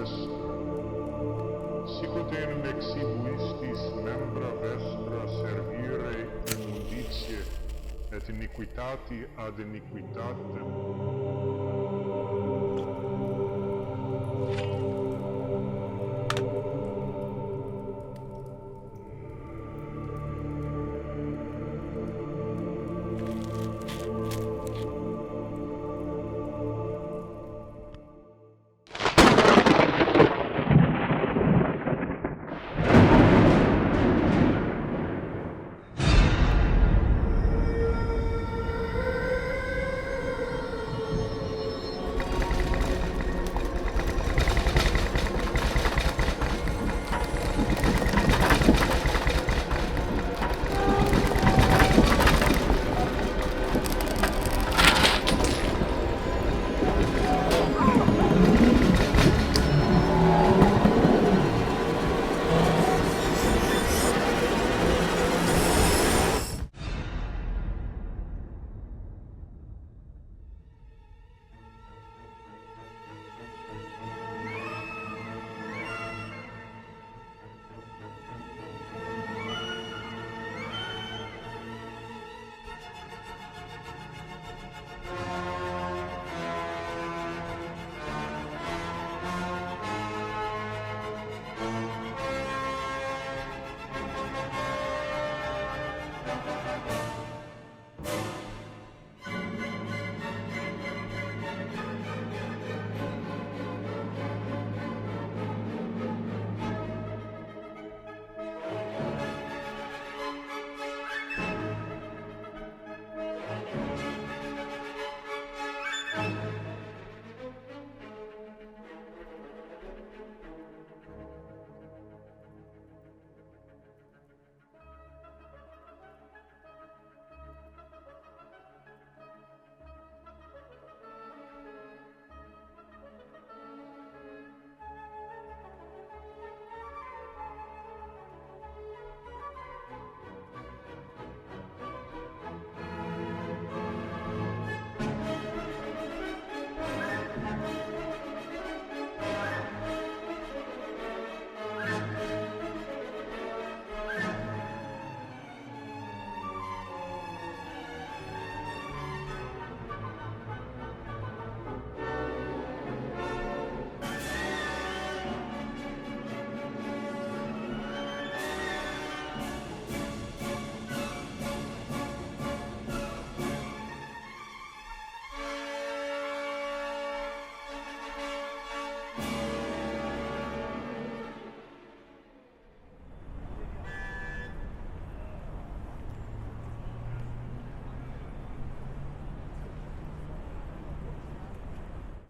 est, sicut enim exhibuistis membra vestra servire immunditie et iniquitati ad iniquitatem.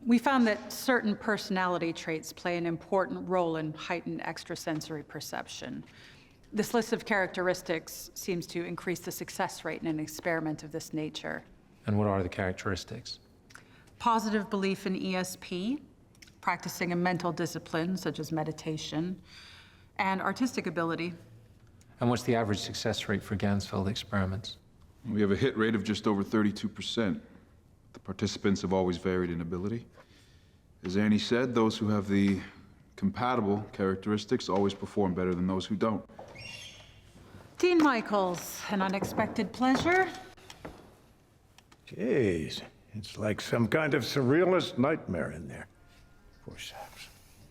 We found that certain personality traits play an important role in heightened extrasensory perception. This list of characteristics seems to increase the success rate in an experiment of this nature. And what are the characteristics? Positive belief in ESP, practicing a mental discipline such as meditation, and artistic ability. And what's the average success rate for Gansfeld experiments? We have a hit rate of just over 32%. The participants have always varied in ability. As Annie said, those who have the compatible characteristics always perform better than those who don't. Dean Michaels, an unexpected pleasure. Jeez, it's like some kind of surrealist nightmare in there. Poor saps.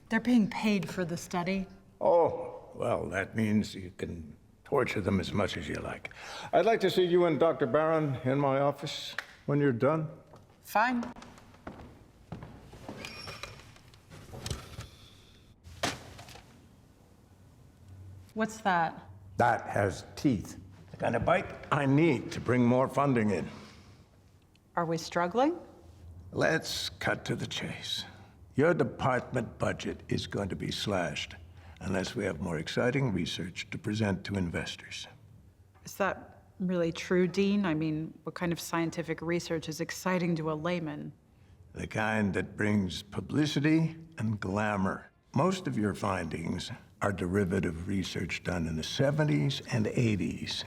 They're being paid for the study. Oh, well, that means you can torture them as much as you like. I'd like to see you and Dr. Barron in my office when you're done. Fine. What's that? That has teeth. The kind of bite I need to bring more funding in. Are we struggling? Let's cut to the chase. Your department budget is going to be slashed unless we have more exciting research to present to investors. Is that really true, Dean? I mean, what kind of scientific research is exciting to a layman? The kind that brings publicity and glamour. Most of your findings are derivative research done in the 70s and 80s.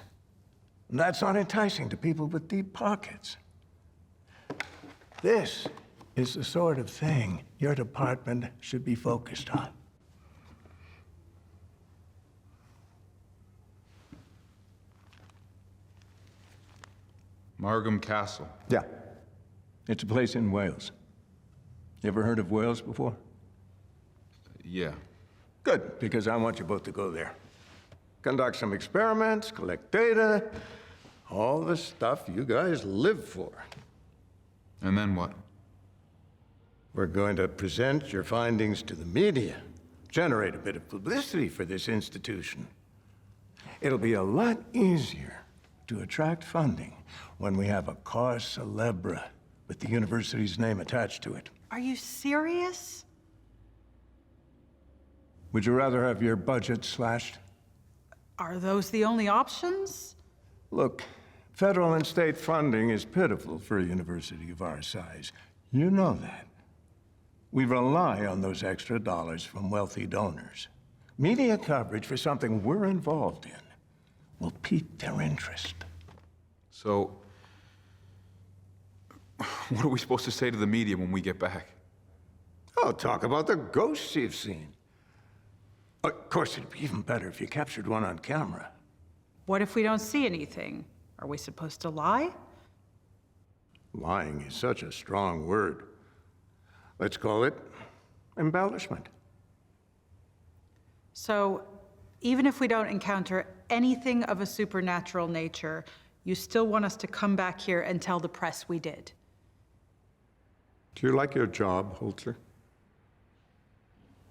That's not enticing to people with deep pockets. This is the sort of thing your department should be focused on. Margam Castle. Yeah. It's a place in Wales. You ever heard of Wales before? Yeah. Good, because I want you both to go there. Conduct some experiments, collect data, all the stuff you guys live for. And then what? We're going to present your findings to the media, generate a bit of publicity for this institution. It'll be a lot easier to attract funding when we have a cause célèbre with the university's name attached to it. Are you serious? Would you rather have your budget slashed? Are those the only options? Look, federal and state funding is pitiful for a university of our size. You know that. We rely on those extra dollars from wealthy donors. Media coverage for something we're involved in will pique their interest. So, what are we supposed to say to the media when we get back? Oh, talk about the ghosts you've seen. Of course, it'd be even better if you captured one on camera. What if we don't see anything? Are we supposed to lie? Lying is such a strong word. Let's call it embellishment. So, even if we don't encounter anything of a supernatural nature, you still want us to come back here and tell the press we did? Do you like your job, Holzer?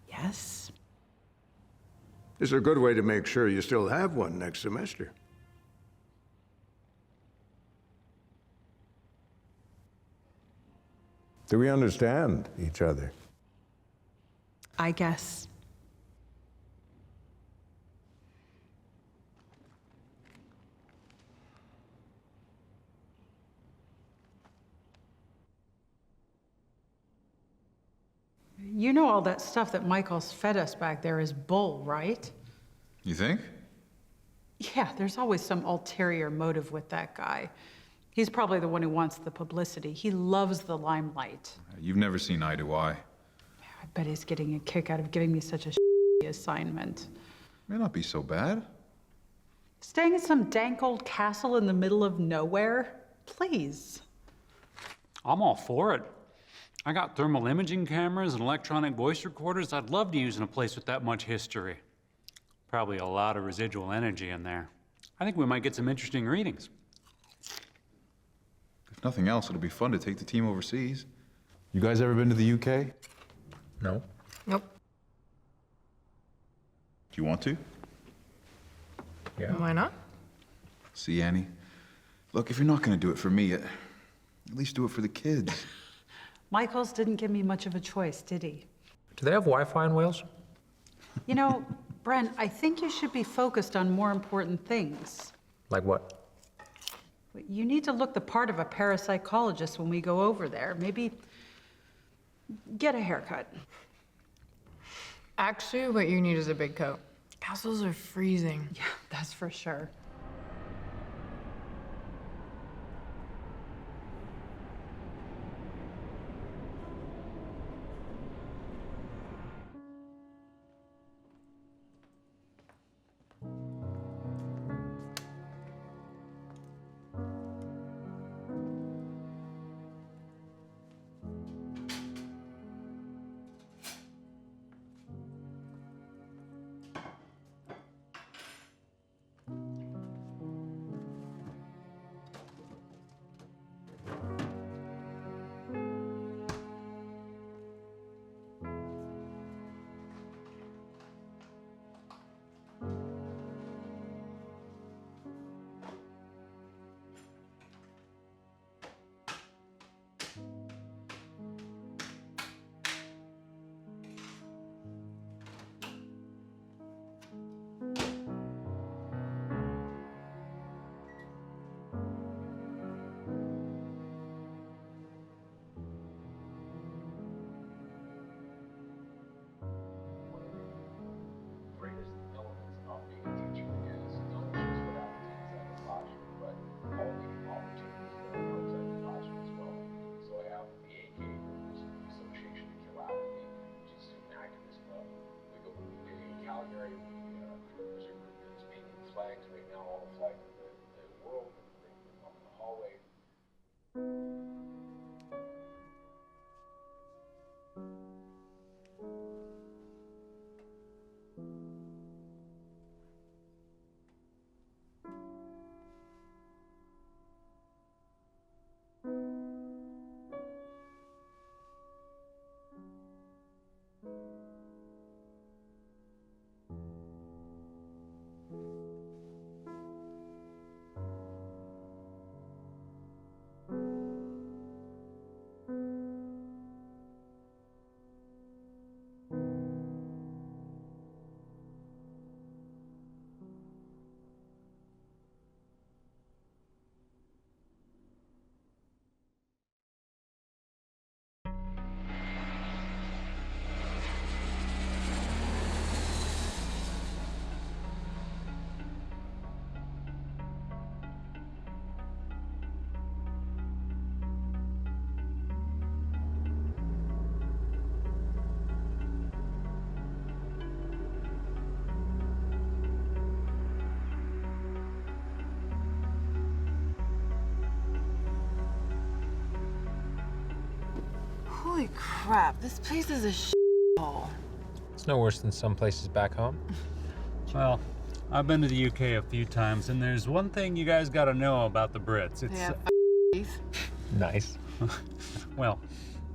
Yes. This is a good way to make sure you still have one next semester. Do we understand each other? I guess. You know all that stuff that Michael's fed us back there is bull, right? You think? Yeah, there's always some ulterior motive with that guy. He's probably the one who wants the publicity. He loves the limelight. You've never seen eye to eye. I bet he's getting a kick out of giving me such a assignment. May not be so bad. Staying in some dank old castle in the middle of nowhere? Please. I'm all for it. I got thermal imaging cameras and electronic voice recorders I'd love to use in a place with that much history. Probably a lot of residual energy in there. I think we might get some interesting readings. If nothing else, it'll be fun to take the team overseas. You guys ever been to the UK? No. Nope. Do you want to? Yeah. Why not? See, Annie? Look, if you're not going to do it for me, at least do it for the kids. Michaels didn't give me much of a choice, did he? Do they have Wi-Fi in Wales? You know, Brent, I think you should be focused on more important things. Like what? You need to look the part of a parapsychologist when we go over there. Maybe get a haircut. Actually, what you need is a big coat. Castles are freezing. Yeah, that's for sure. Holy crap, this place is a shithole. It's no worse than some places back home. Well, I've been to the UK a few times, and there's one thing you guys gotta know about the Brits. It's, Yeah, Nice. well,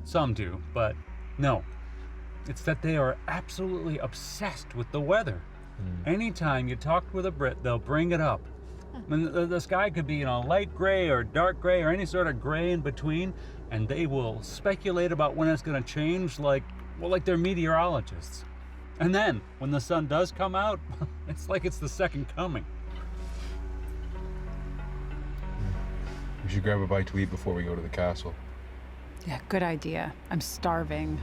some do, but no. It's that they are absolutely obsessed with the weather. Anytime you talk with a Brit, they'll bring it up. And the sky could be, light gray or dark gray or any sort of gray in between, and they will speculate about when it's gonna change like they're meteorologists. And then, when the sun does come out, it's like it's the second coming. We should grab a bite to eat before we go to the castle. Yeah, good idea. I'm starving.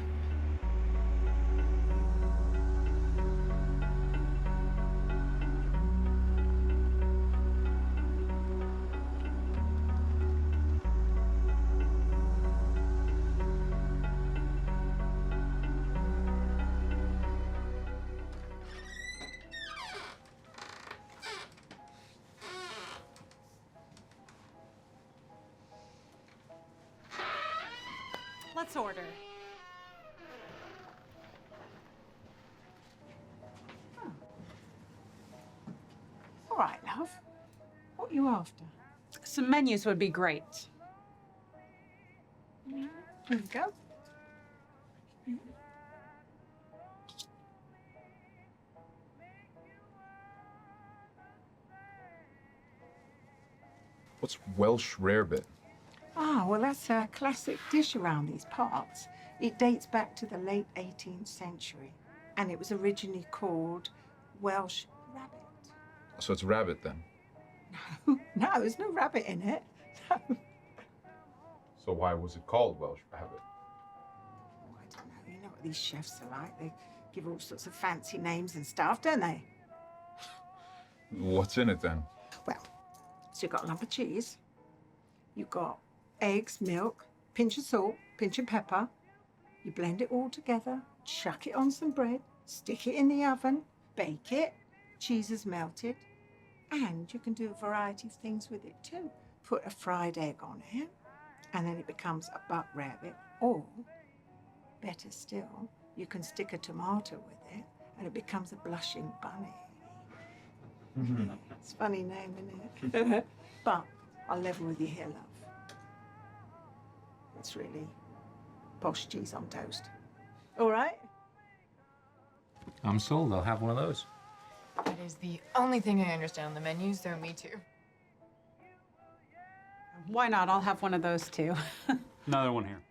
Let's order. All right, love. What are you after? Some menus would be great. Here we go. What's Welsh rarebit? Ah, well, that's a classic dish around these parts. It dates back to the late 18th century, and it was originally called Welsh rabbit. So it's rabbit then. No, there's no rabbit in it. No. So why was it called Welsh rabbit? Oh, I don't know. You know what these chefs are like? They give all sorts of fancy names and stuff, don't they? What's in it then? Well, so you've got a lump of cheese. You've got eggs, milk, pinch of salt, pinch of pepper. You blend it all together, chuck it on some bread, stick it in the oven, bake it. Cheese is melted. And you can do a variety of things with it too. Put a fried egg on it, and then it becomes a buck rabbit. Or, better still, you can stick a tomato with it, and it becomes a blushing bunny. It's a funny name, isn't it? But I'll level with you here, love. It's really posh cheese on toast. All right? I'm sold. I'll have one of those. That is the only thing I understand on the menu, so me too. Why not? I'll have one of those too. Another one here.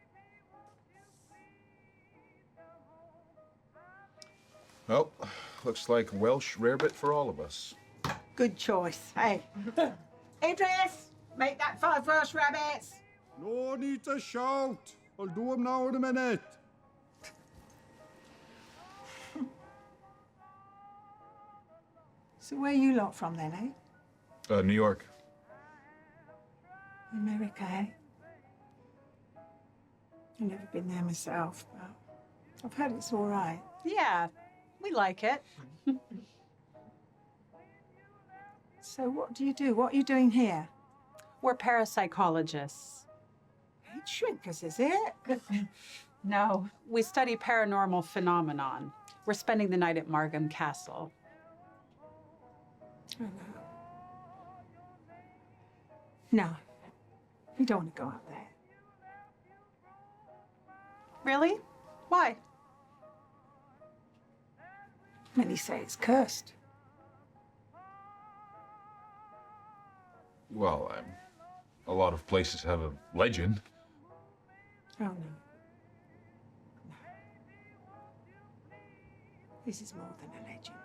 Well, looks like Welsh rarebit for all of us. Good choice. Hey, Idris, make that 5 Welsh rabbits. No need to shout. I'll do them now in a minute. So where you lot from then, eh? New York. America, eh? I've never been there myself, but I've heard it's all right. Yeah, we like it. So what do you do? What are you doing here? We're parapsychologists. Hate shrinkers, is it? No, we study paranormal phenomenon. We're spending the night at Margam Castle. Oh, no. No, you don't want to go up there. Really? Why? Many say it's cursed. Well, a lot of places have a legend. Oh, no. No. This is more than a legend.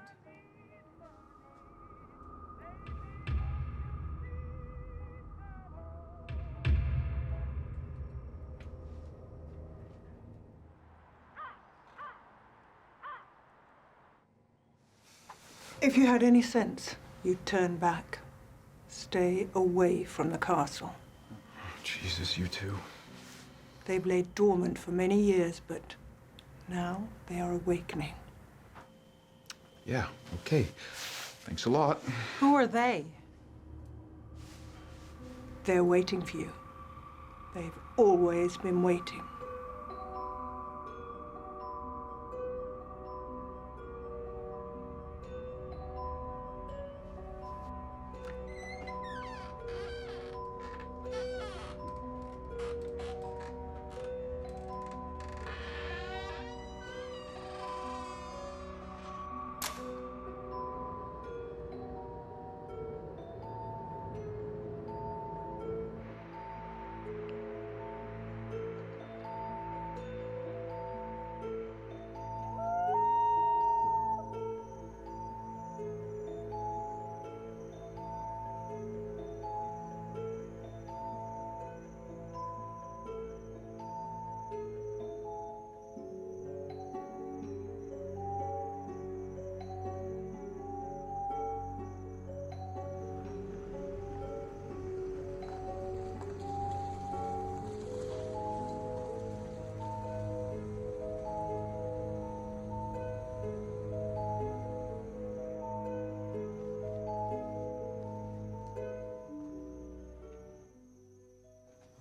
If you had any sense, you'd turn back. Stay away from the castle. Jesus, you too. They've laid dormant for many years, but now they are awakening. Yeah, okay. Thanks a lot. Who are they? They're waiting for you. They've always been waiting.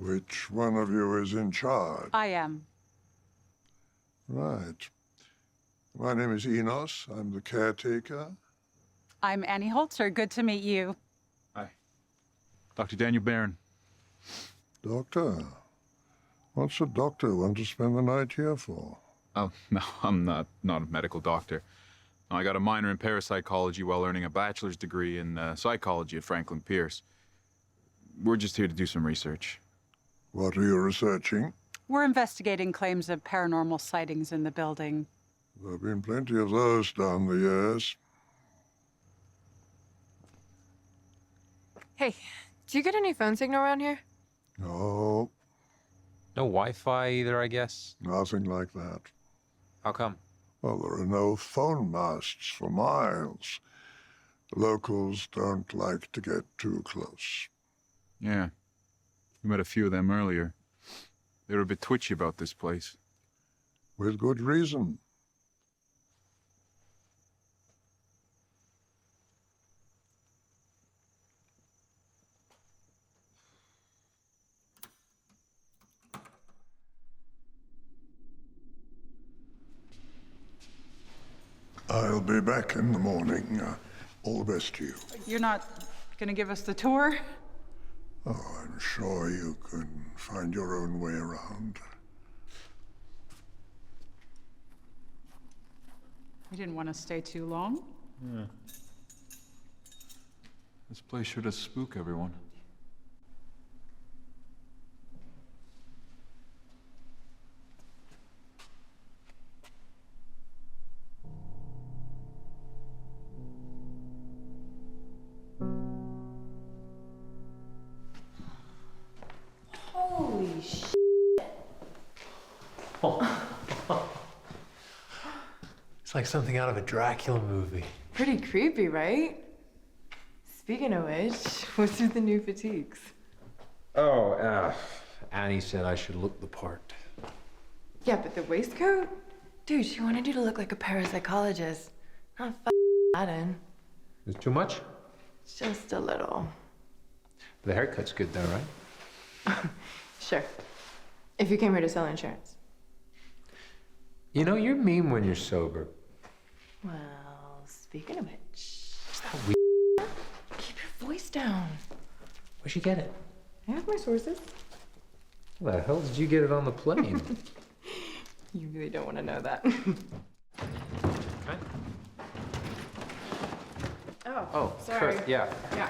Which one of you is in charge? I am. Right. My name is Enos. I'm the caretaker. I'm Annie Holzer. Good to meet you. Hi. Dr. Daniel Barron. Doctor? What's a doctor want to spend the night here for? Oh, no, I'm not a medical doctor. No, I got a minor in parapsychology while earning a bachelor's degree in psychology at Franklin Pierce. We're just here to do some research. What are you researching? We're investigating claims of paranormal sightings in the building. There have been plenty of those down the years. Hey, do you get any phone signal around here? No, No Wi-Fi either, I guess. nothing like that. How come? Well, there are no phone masts for miles. The locals don't like to get too close. Yeah. We met a few of them earlier. They were a bit twitchy about this place. With good reason. I'll be back in the morning. All the best to you. You're not going to give us the tour? Oh, I'm sure you can find your own way around. We didn't want to stay too long. Yeah. This place sure does spook everyone. Holy sh**. It's like something out of a Dracula movie. Pretty creepy, right? Speaking of which, what's with the new fatigues? Oh, Annie said I should look the part. Yeah, but the waistcoat? Dude, she wanted you to look like a parapsychologist, not Aladdin. Is it too much? Just a little. The haircut's good though, right? Sure. If you came here to sell insurance. You know, you're mean when you're sober. Well, speaking of which, Is that weird? keep your voice down. Where'd you get it? I have my sources. How the hell did you get it on the plane? You really don't want to know that. Okay. Oh, sorry. sure, yeah. Yeah.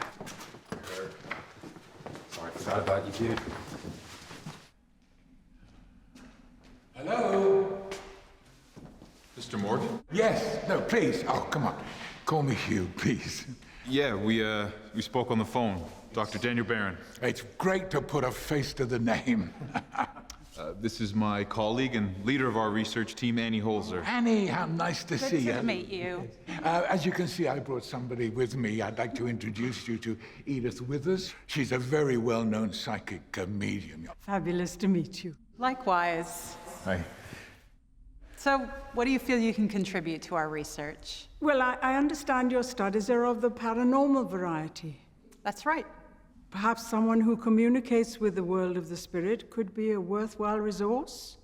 Sorry, I forgot about you, dude. Hello? Mr. Morgan? Yes, no, please. Oh, come on. Call me Hugh, please. Yeah, we spoke on the phone. Dr. Daniel Barron. It's great to put a face to the name. This is my colleague and leader of our research team, Annie Holzer. Annie, how nice to see you. Good to meet you. As you can see, I brought somebody with me. I'd like to introduce you to Edith Withers. She's a very well-known psychic medium. Fabulous to meet you. Likewise. Hi. So, what do you feel you can contribute to our research? Well, I understand your studies are of the paranormal variety. That's right. Perhaps someone who communicates with the world of the spirit could be a worthwhile resource?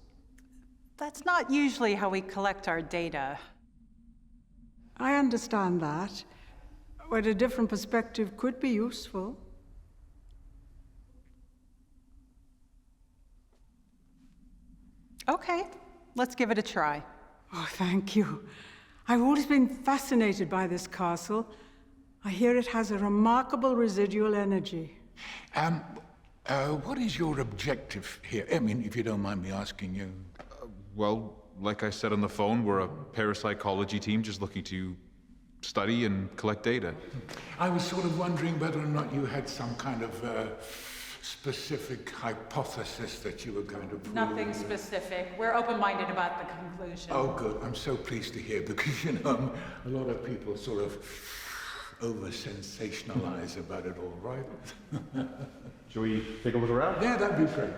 That's not usually how we collect our data. I understand that, but a different perspective could be useful. Okay, let's give it a try. Oh, thank you. I've always been fascinated by this castle. I hear it has a remarkable residual energy. What is your objective here? I mean, if you don't mind me asking you. Well, like I said on the phone, we're a parapsychology team just looking to study and collect data. I was sort of wondering whether or not you had some kind of specific hypothesis that you were going to prove. Nothing specific. We're open-minded about the conclusion. Oh, good. I'm so pleased to hear because, you know, a lot of people sort of over-sensationalize about it all, right? Shall we take a look around? Yeah, that'd be great.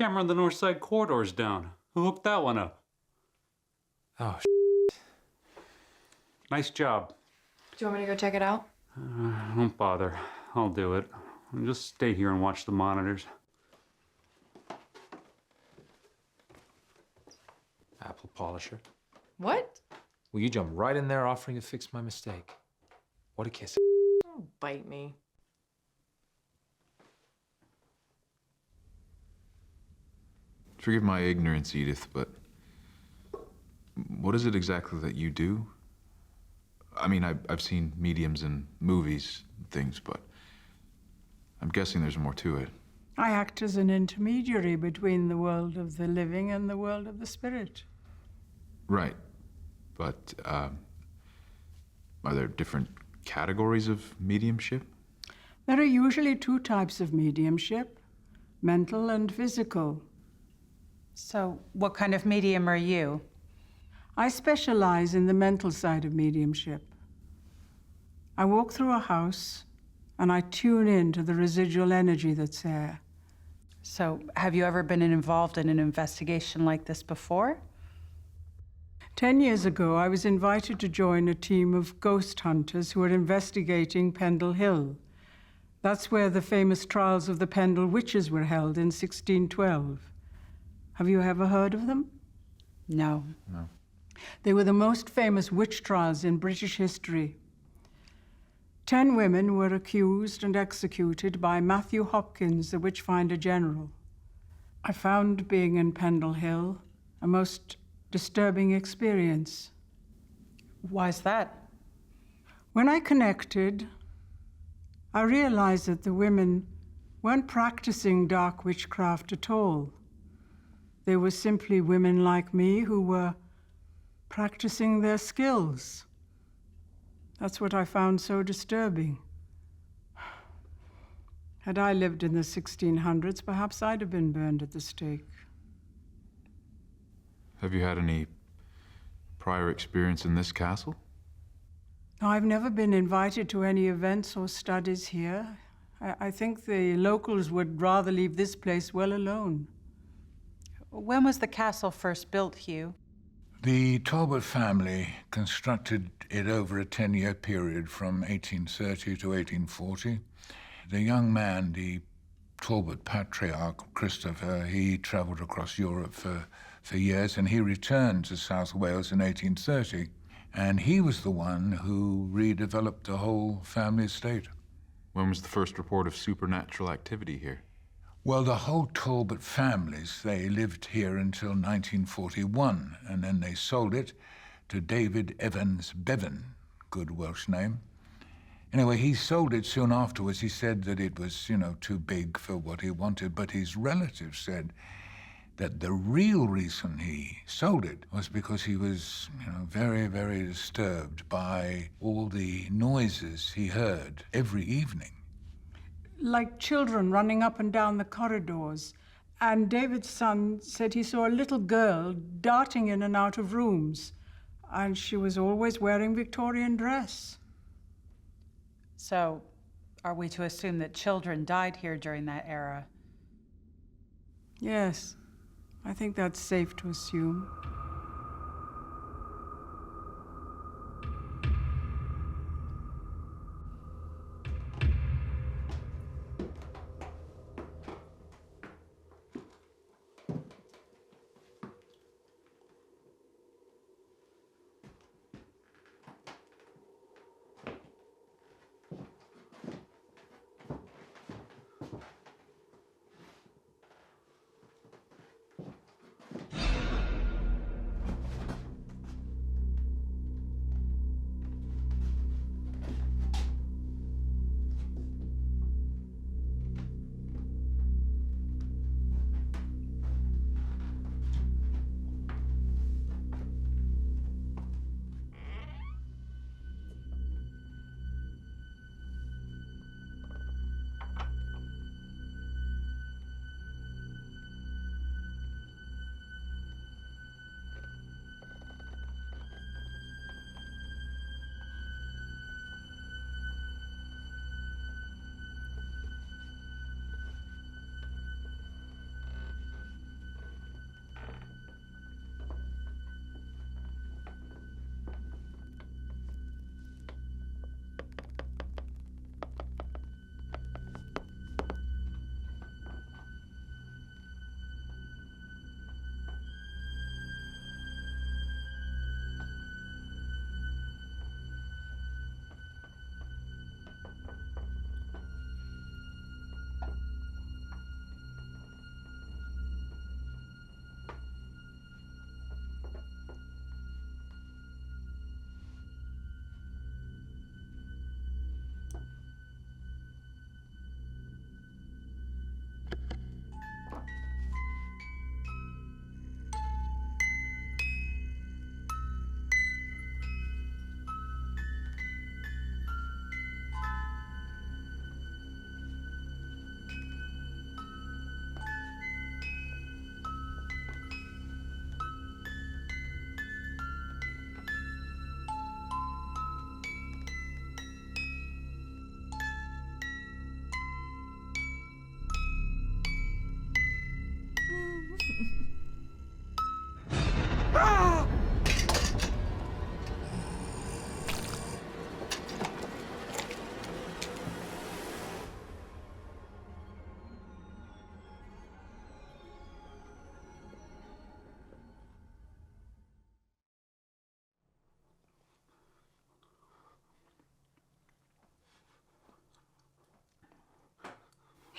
Camera on the north side corridor's down. Who hooked that one up? Oh, Nice job. Do you want me to go check it out? Don't bother. I'll do it. Just stay here and watch the monitors. apple polisher. What? Well, you jump right in there offering to fix my mistake. What a kiss. Don't bite me. Forgive my ignorance, Edith, but what is it exactly that you do? I mean, I've seen mediums in movies and things, but I'm guessing there's more to it. I act as an intermediary between the world of the living and the world of the spirit. Right. But are there different categories of mediumship? There are usually two types of mediumship, mental and physical. So, what kind of medium are you? I specialize in the mental side of mediumship. I walk through a house and I tune in to the residual energy that's there. So, have you ever been involved in an investigation like this before? 10 years ago, I was invited to join a team of ghost hunters who were investigating Pendle Hill. That's where the famous trials of the Pendle witches were held in 1612. Have you ever heard of them? No. No. They were the most famous witch trials in British history. 10 women were accused and executed by Matthew Hopkins, the Witchfinder General. I found being in Pendle Hill a most disturbing experience. Why's that? When I connected, I realized that the women weren't practicing dark witchcraft at all. They were simply women like me who were practicing their skills. That's what I found so disturbing. Had I lived in the 1600s, perhaps I'd have been burned at the stake. Have you had any prior experience in this castle? No, I've never been invited to any events or studies here. I think the locals would rather leave this place well alone. When was the castle first built, Hugh? The Talbot family constructed it over a 10-year period from 1830 to 1840. The young man, the Talbot patriarch, Christopher, he traveled across Europe for years, and he returned to South Wales in 1830. And he was the one who redeveloped the whole family estate. When was the first report of supernatural activity here? Well, the whole Talbot families, they lived here until 1941, and then they sold it to David Evans Bevan, good Welsh name. Anyway, he sold it soon afterwards. He said that it was, too big for what he wanted, but his relatives said that the real reason he sold it was because he was, very, very disturbed by all the noises he heard every evening. Like children running up and down the corridors. And David's son said he saw a little girl darting in and out of rooms, and she was always wearing Victorian dress. So, are we to assume that children died here during that era? Yes, I think that's safe to assume.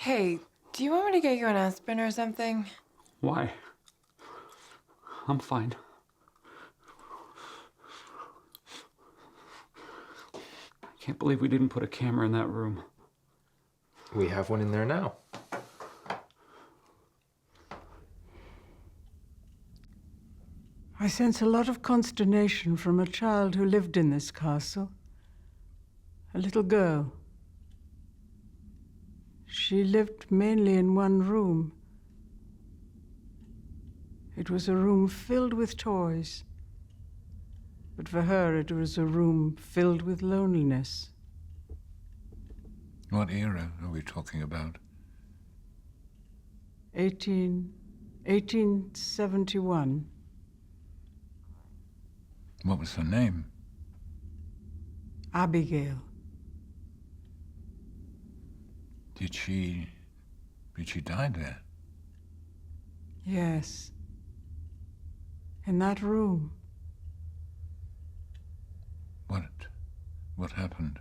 Hey, do you want me to get you an aspirin or something? Why? I'm fine. I can't believe we didn't put a camera in that room. We have one in there now. I sense a lot of consternation from a child who lived in this castle. A little girl. She lived mainly in one room. It was a room filled with toys. But for her, it was a room filled with loneliness. What era are we talking about? 1871. What was her name? Abigail. Did she die there? Yes. In that room. What happened?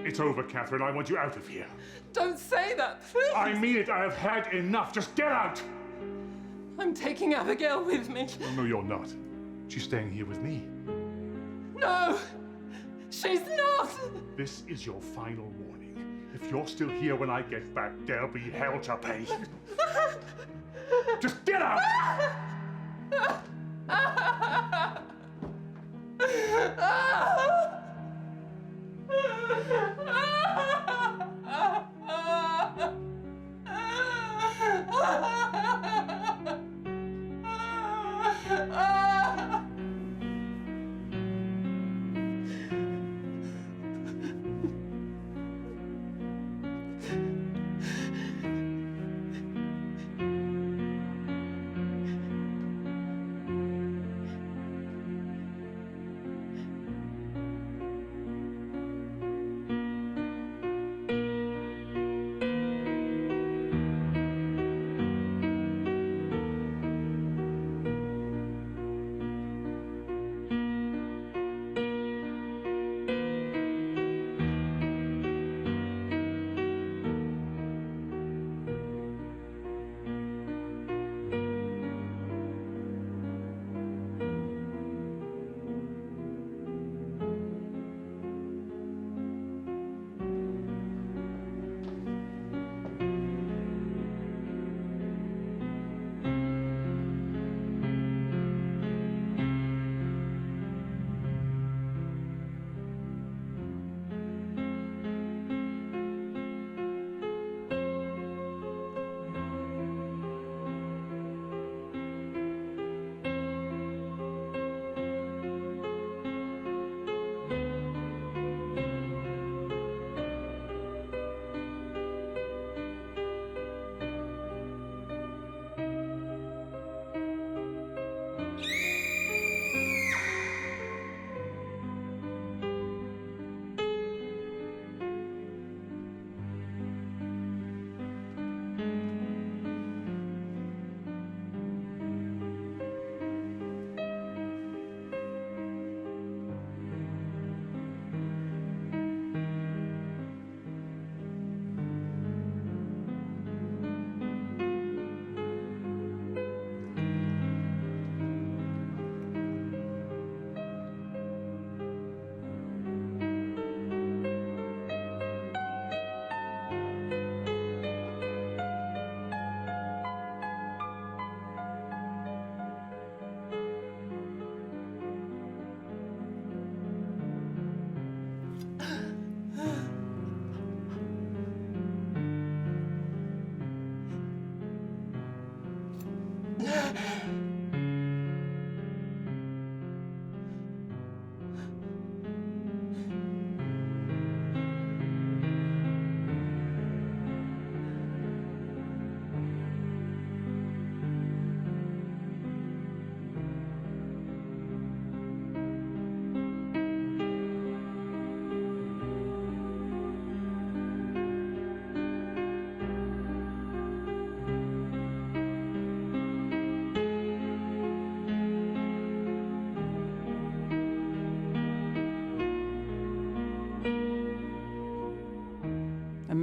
It's over, Catherine. I want you out of here. Don't say that, please. I mean it. I have had enough. Just get out. I'm taking Abigail with me. Oh, no, you're not. She's staying here with me. No, she's not. This is your final warning. If you're still here when I get back, there'll be hell to pay. Just get out!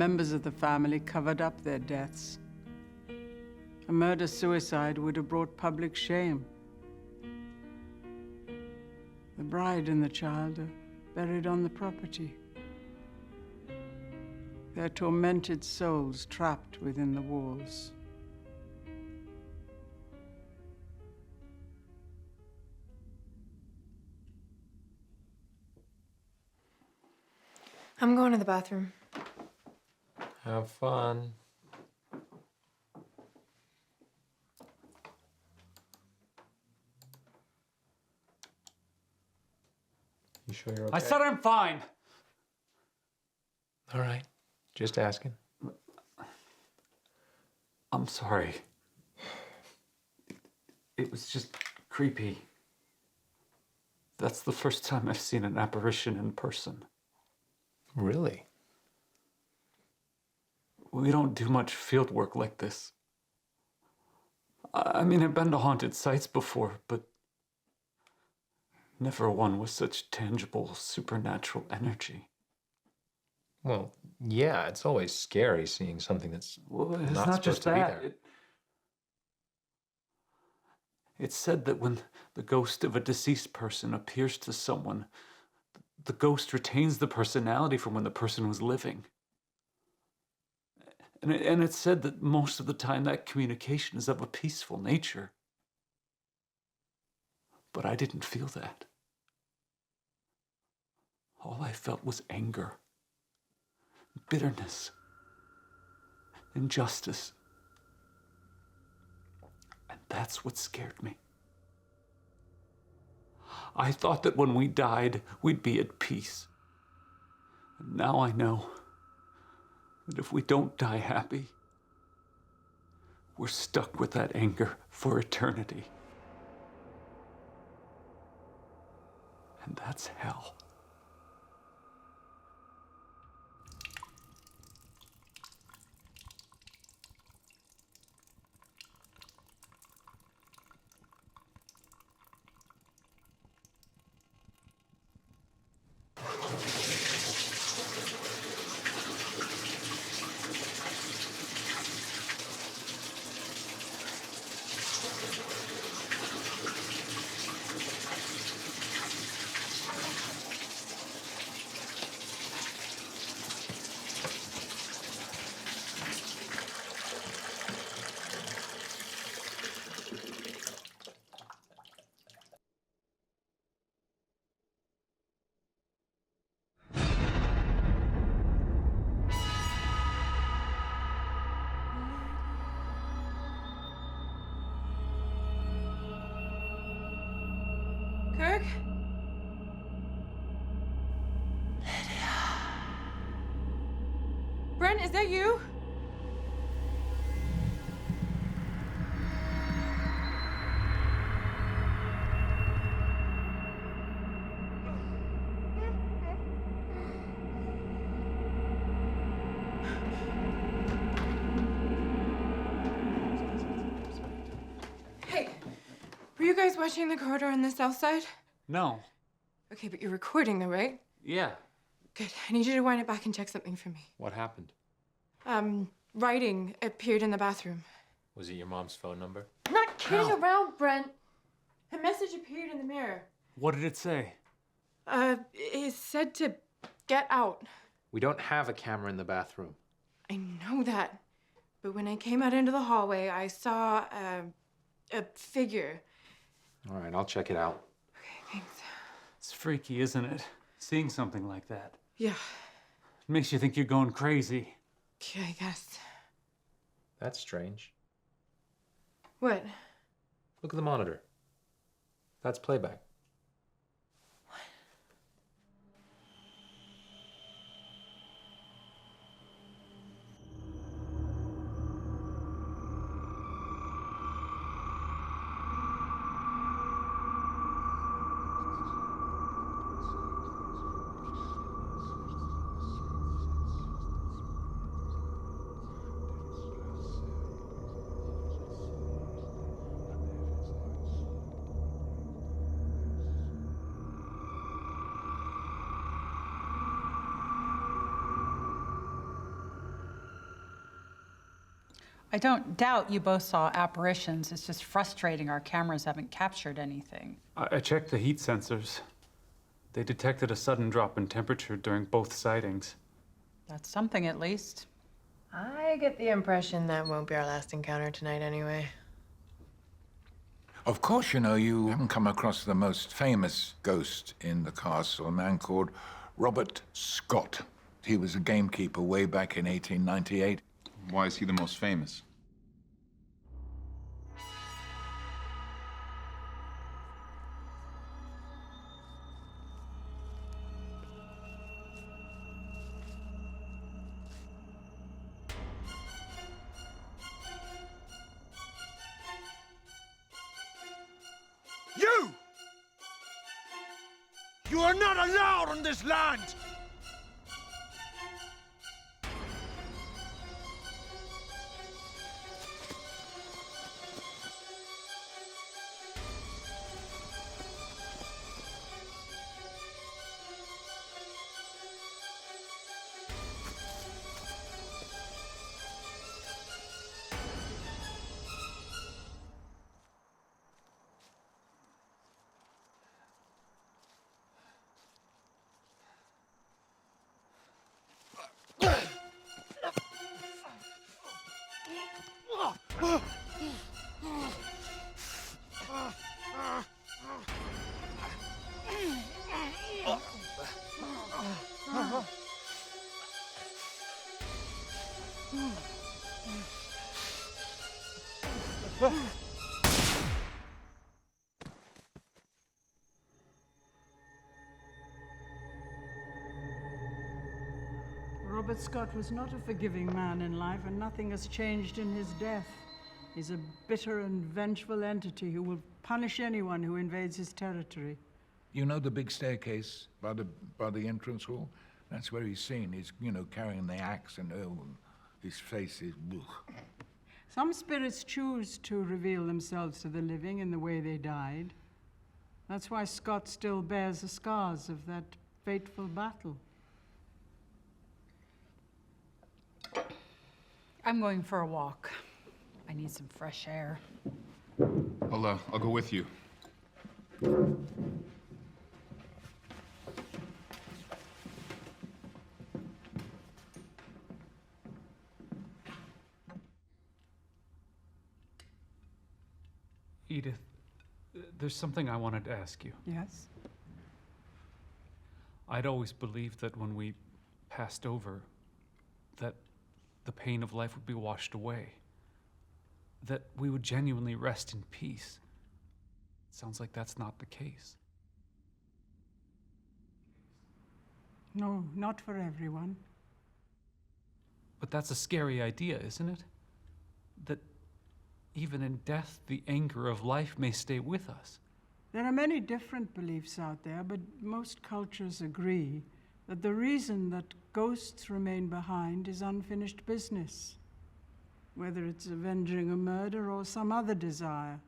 members of the family covered up their deaths. A murder-suicide would have brought public shame. The bride and the child are buried on the property. Their tormented souls trapped within the walls. I'm going to the bathroom. Have fun. You sure you're okay? I said I'm fine. All right. Just asking. I'm sorry. It was just creepy. That's the first time I've seen an apparition in person. Really? We don't do much field work like this. I mean, I've been to haunted sites before, but never one with such tangible, supernatural energy. Well, yeah, it's always scary seeing something that's It's not not supposed just to be that. there. It's said that when the ghost of a deceased person appears to someone, the ghost retains the personality from when the person was living. And it's said that most of the time that communication is of a peaceful nature. But I didn't feel that. All I felt was anger, bitterness, injustice. And that's what scared me. I thought that when we died, we'd be at peace. And now I know that if we don't die happy, we're stuck with that anger for eternity. And that's hell. Kirk? Brent, is that you? Hey, were you guys watching the corridor on the south side? No. Okay, but you're recording though, right? Yeah. Good. I need you to wind it back and check something for me. What happened? Writing appeared in the bathroom. Was it your mom's phone number? I'm not kidding around, Brent. A message appeared in the mirror. What did it say? It said to get out. We don't have a camera in the bathroom. I know that. But when I came out into the hallway, I saw a figure. All right, I'll check it out. Okay, thanks. It's freaky, isn't it? Seeing something like that. Yeah. It makes you think you're going crazy. Okay, I guess. That's strange. What? Look at the monitor. That's playback. I don't doubt you both saw apparitions. It's just frustrating our cameras haven't captured anything. I checked the heat sensors. They detected a sudden drop in temperature during both sightings. That's something, at least. I get the impression that won't be our last encounter tonight anyway. Of course, you know, you haven't come across the most famous ghost in the castle, a man called Robert Scott. He was a gamekeeper way back in 1898. Why is he the most famous? You! You are not allowed on this land! Robert Scott was not a forgiving man in life, and nothing has changed in his death. He's a bitter and vengeful entity who will punish anyone who invades his territory. You know the big staircase by the entrance hall? That's where he's seen. He's, you know, carrying the axe, and his face is... Some spirits choose to reveal themselves to the living in the way they died. That's why Scott still bears the scars of that fateful battle. I'm going for a walk. I need some fresh air. I'll go with you. Edith, there's something I wanted to ask you. Yes? I'd always believed that when we passed over, that the pain of life would be washed away. That we would genuinely rest in peace. Sounds like that's not the case. No, not for everyone. But that's a scary idea, isn't it? That even in death, the anger of life may stay with us. There are many different beliefs out there, but most cultures agree that the reason that ghosts remain behind is unfinished business, whether it's avenging a murder or some other desire.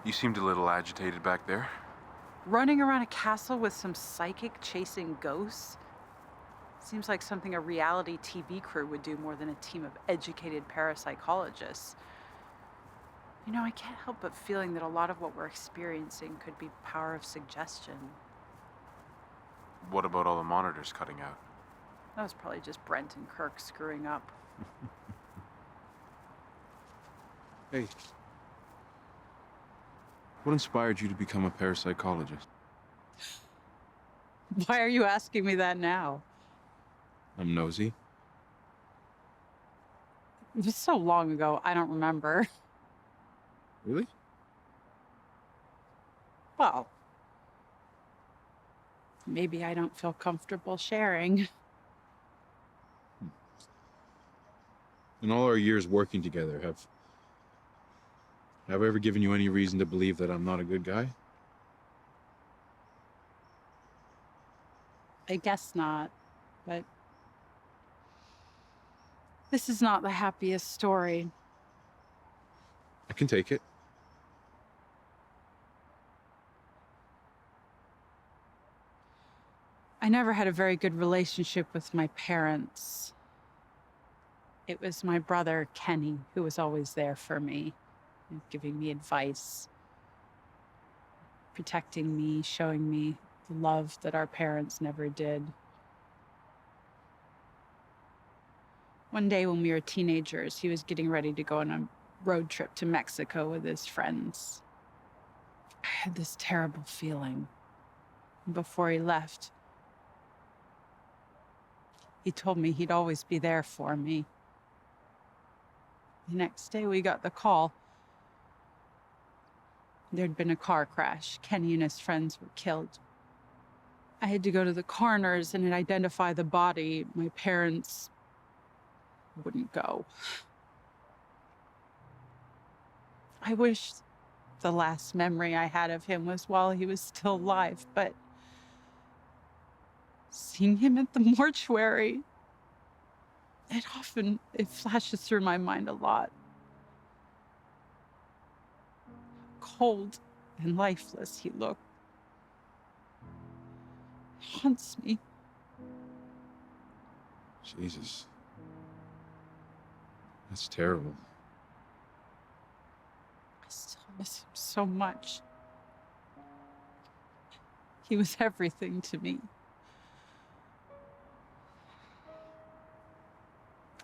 You seemed a little agitated back there. Running around a castle with some psychic chasing ghosts? Seems like something a reality TV crew would do more than a team of educated parapsychologists. You know, I can't help but feeling that a lot of what we're experiencing could be power of suggestion. What about all the monitors cutting out? That was probably just Brent and Kirk screwing up. Hey. What inspired you to become a parapsychologist? Why are you asking me that now? I'm nosy. It was so long ago, I don't remember. Really? Well, maybe I don't feel comfortable sharing. In all our years working together, have I ever given you any reason to believe that I'm not a good guy? I guess not, but this is not the happiest story. I can take it. I never had a very good relationship with my parents. It was my brother, Kenny, who was always there for me, giving me advice, protecting me, showing me the love that our parents never did. One day when we were teenagers, he was getting ready to go on a road trip to Mexico with his friends. I had this terrible feeling. Before he left, he told me he'd always be there for me. The next day we got the call. There'd been a car crash. Kenny and his friends were killed. I had to go to the coroner's and identify the body. My parents wouldn't go. I wish the last memory I had of him was while he was still alive, but seeing him at the mortuary, it flashes through my mind a lot. Cold and lifeless he looked. It haunts me. Jesus. That's terrible. I still miss him so much. He was everything to me.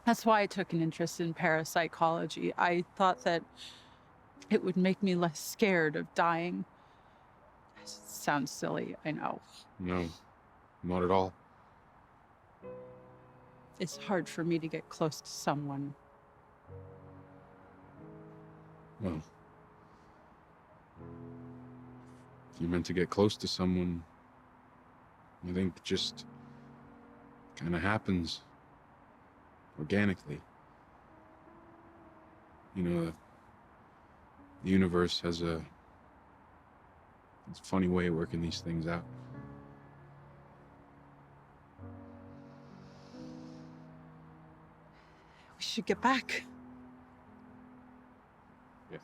That's why I took an interest in parapsychology. I thought that it would make me less scared of dying. It sounds silly, I know. No, not at all. It's hard for me to get close to someone. Well, if you're meant to get close to someone, I think just kind of happens organically. You know, the universe has it's a funny way of working these things out. We should get back. Yeah.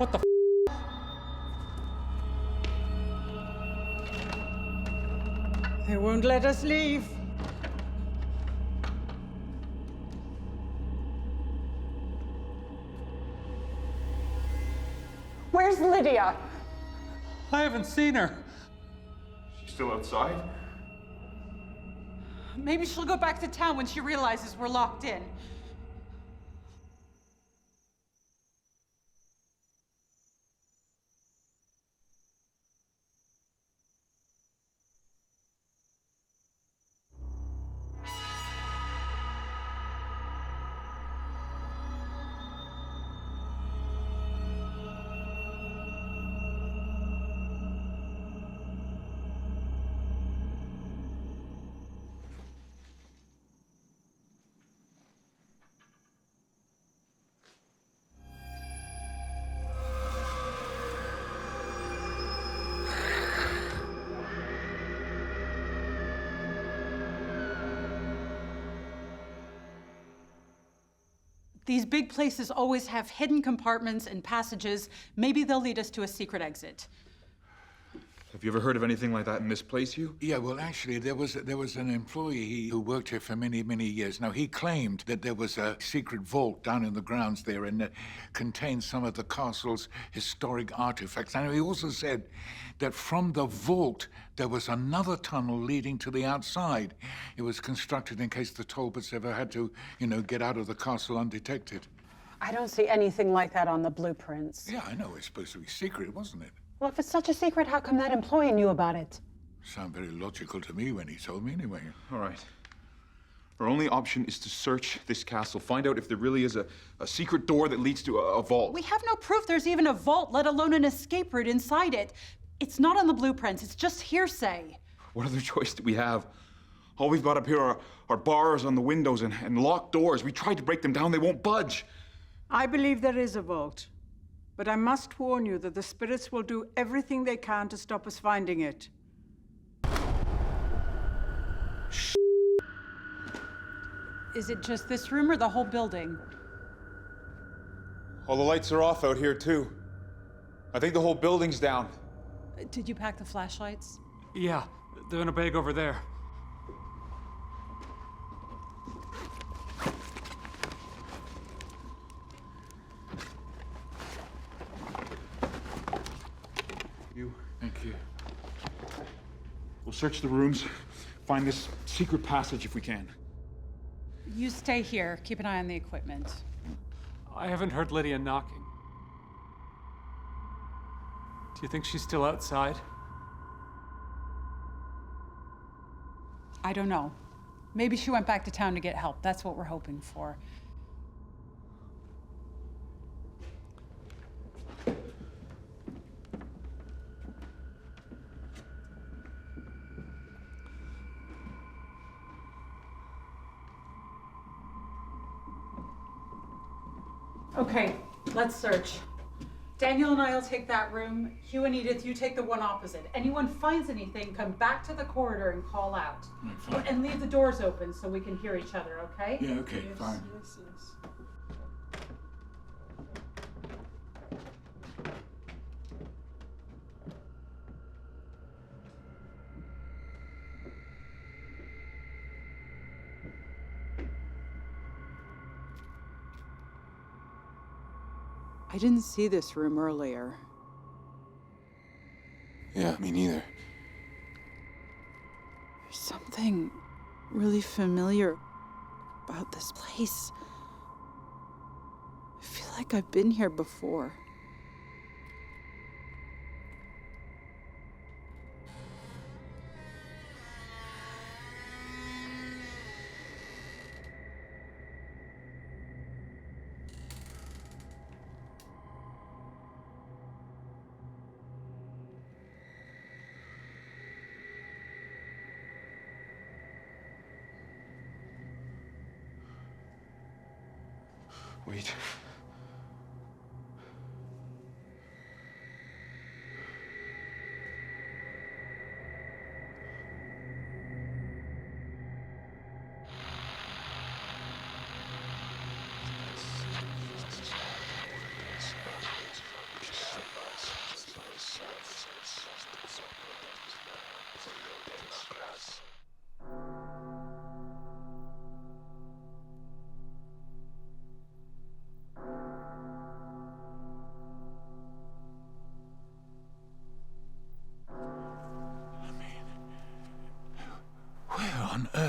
What the f? They won't let us leave. Where's Lydia? I haven't seen her. She's still outside? Maybe she'll go back to town when she realizes we're locked in. These big places always have hidden compartments and passages. Maybe they'll lead us to a secret exit. Have you ever heard of anything like that in this place, Hugh? Yeah, well, actually, there was an employee who worked here for many, many years. Now, he claimed that there was a secret vault down in the grounds there and that contained some of the castle's historic artifacts. And he also said that from the vault, there was another tunnel leading to the outside. It was constructed in case the Talbots ever had to, get out of the castle undetected. I don't see anything like that on the blueprints. Yeah, I know. It's supposed to be secret, wasn't it? Well, if it's such a secret, how come that employee knew about it? Sound very logical to me when he told me, anyway. All right. Our only option is to search this castle, find out if there really is a secret door that leads to a vault. We have no proof there's even a vault, let alone an escape route inside it. It's not on the blueprints, it's just hearsay. What other choice do we have? All we've got up here are bars on the windows and locked doors. We tried to break them down, they won't budge. I believe there is a vault. But I must warn you that the spirits will do everything they can to stop us finding it. Is it just this room or the whole building? All the lights are off out here, too. I think the whole building's down. Did you pack the flashlights? Yeah, they're in a bag over there. Thank you. We'll search the rooms, find this secret passage if we can. You stay here. Keep an eye on the equipment. I haven't heard Lydia knocking. Do you think she's still outside? I don't know. Maybe she went back to town to get help. That's what we're hoping for. Okay, let's search. Daniel and I will take that room. Hugh and Edith, you take the one opposite. Anyone finds anything, come back to the corridor and call out. Right, and leave the doors open so we can hear each other, okay? Yeah, okay, fine. Yes. I didn't see this room earlier. Yeah, me neither. There's something really familiar about this place. I feel like I've been here before. Wait.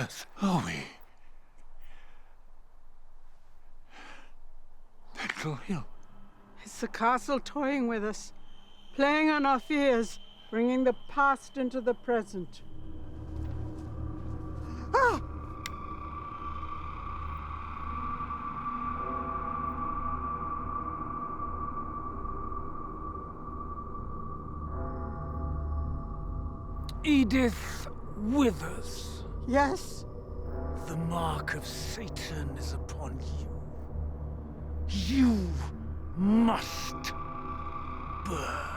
earth are we? Petrol Hill. It's the castle toying with us, playing on our fears, bringing the past into the present. Ah! Edith Withers. Yes? The mark of Satan is upon you. You must burn.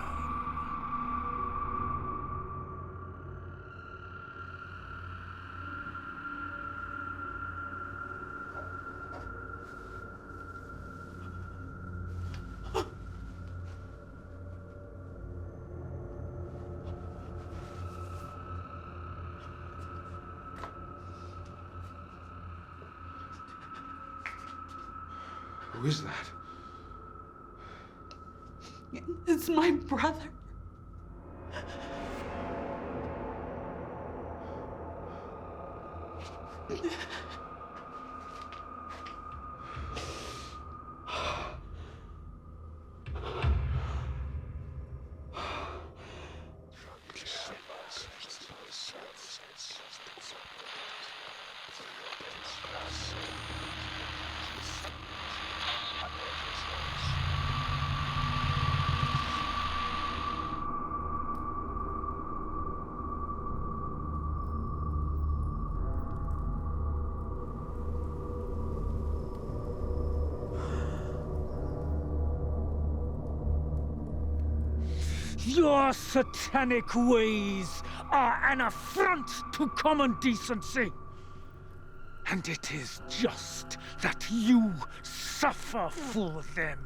Who is that? It's my brother. Your satanic ways are an affront to common decency. And it is just that you suffer for them.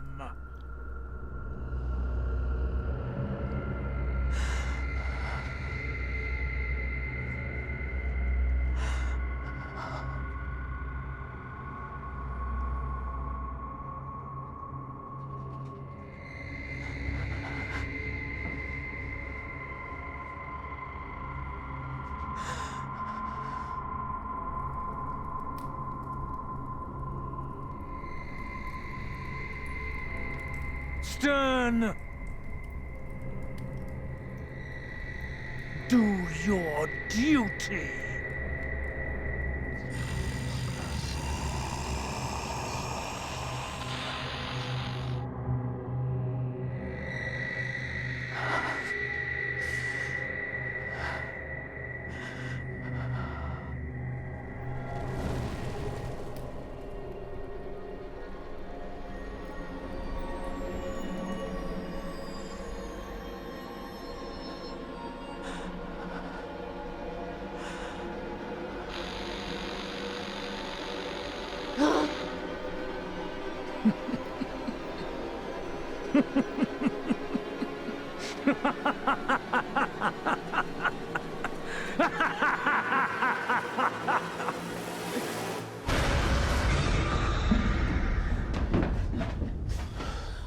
Stern! Do your duty!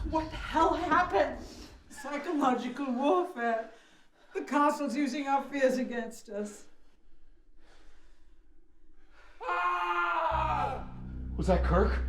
What the hell happened? Psychological warfare. The castle's using our fears against us. Was that Kirk?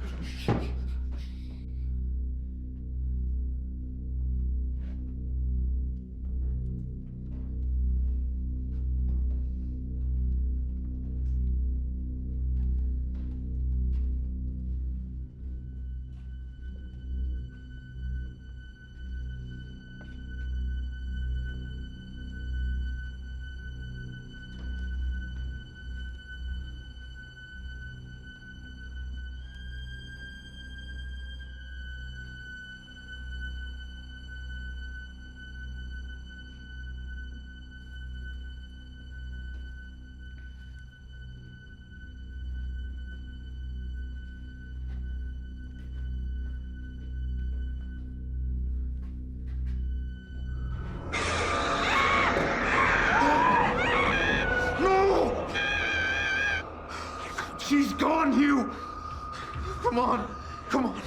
She's gone, Hugh! Come on, come on.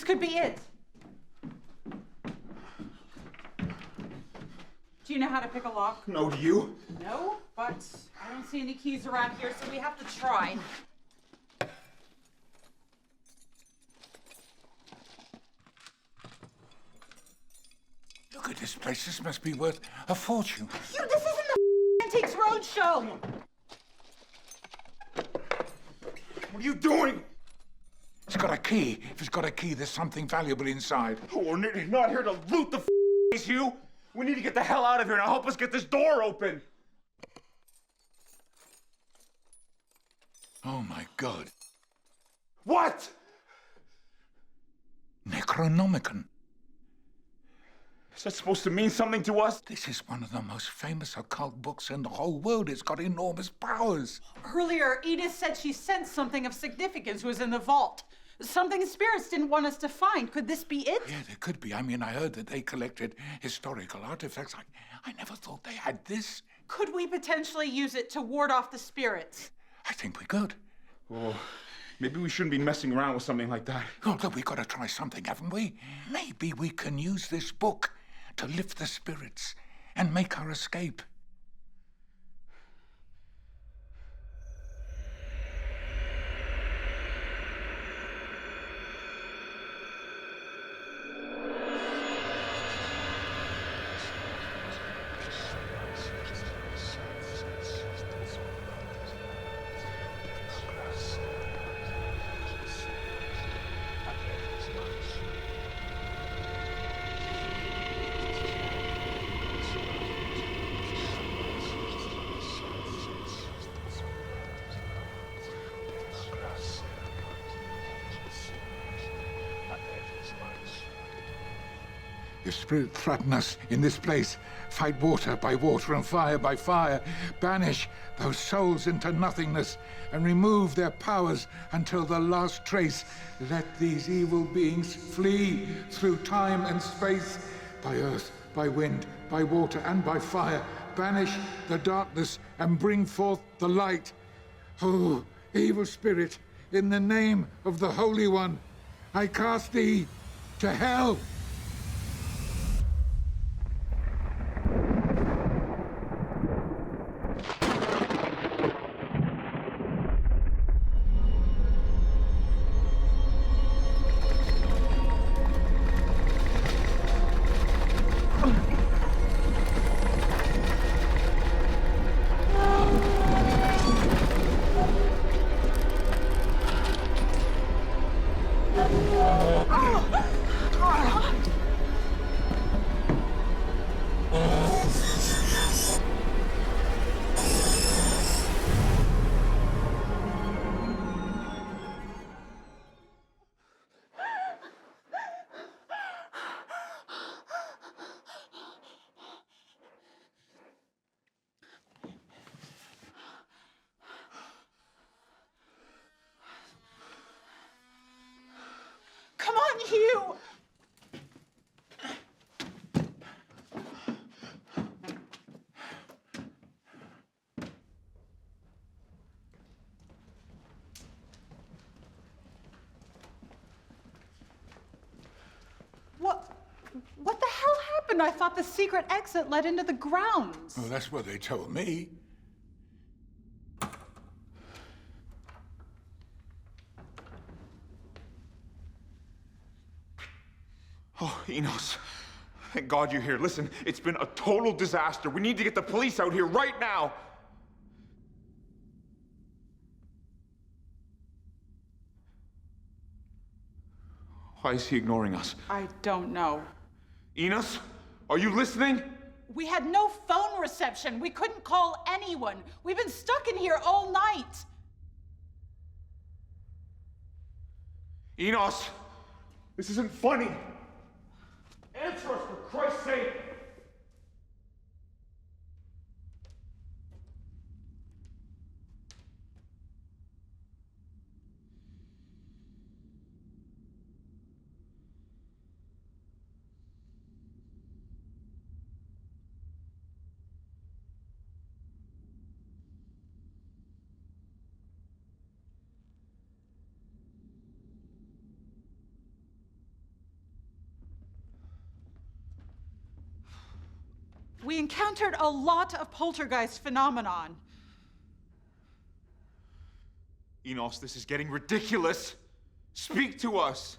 This could be it. Do you know how to pick a lock? No, do you? No, but I don't see any keys around here, so we have to try. Look at this place. This must be worth a fortune. This isn't the Antiques Roadshow! What are you doing? It's got a key. If it's got a key, there's something valuable inside. Oh, we're not here to loot the place, Hugh. We need to get the hell out of here. Now help us get this door open. Oh, my God. What? Necronomicon. Is that supposed to mean something to us? This is one of the most famous occult books in the whole world. It's got enormous powers. Earlier, Edith said she sensed something of significance was in the vault. Something spirits didn't want us to find. Could this be it? Yeah, there could be. I mean, I heard that they collected historical artifacts. I never thought they had this. Could we potentially use it to ward off the spirits? I think we could. Oh, maybe we shouldn't be messing around with something like that. Oh, look, we've got to try something, haven't we? Maybe we can use this book to lift the spirits and make our escape. If spirits threaten us in this place, fight water by water and fire by fire. Banish those souls into nothingness and remove their powers until the last trace. Let these evil beings flee through time and space, by earth, by wind, by water, and by fire. Banish the darkness and bring forth the light. Oh, evil spirit, in the name of the Holy One, I cast thee to hell. Come on, Hugh! What the hell happened? I thought the secret exit led into the grounds. Well, that's what they told me. Oh, Enos. Thank God you're here. Listen, it's been a total disaster. We need to get the police out here right now. Why is he ignoring us? I don't know. Enos, are you listening? We had no phone reception. We couldn't call anyone. We've been stuck in here all night. Enos, this isn't funny. Answer us, for Christ's sake! We encountered a lot of poltergeist phenomenon. Enos, this is getting ridiculous. Speak to us.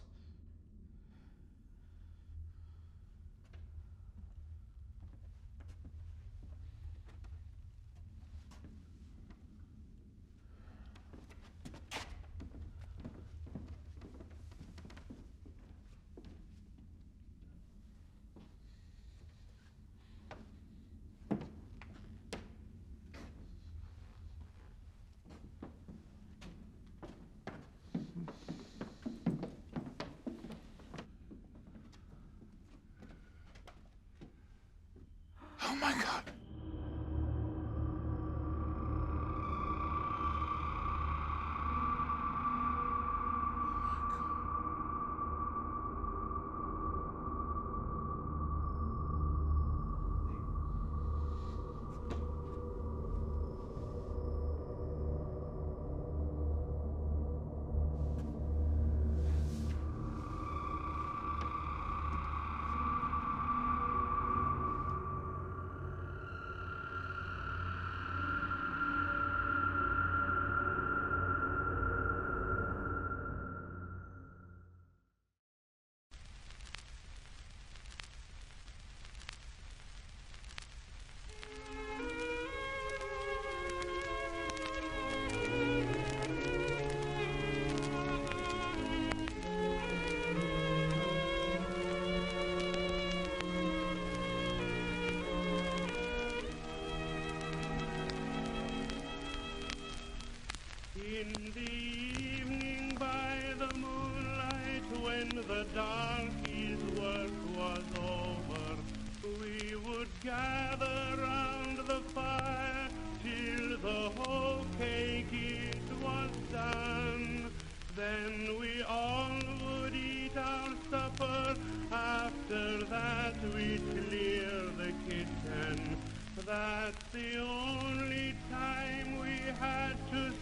Oh my God. In the evening by the moonlight, when the darkies' work was over, we would gather round the fire till the whole cake it was done. Then we all would eat our supper. After that we'd clear the kitchen. That's the only time we had to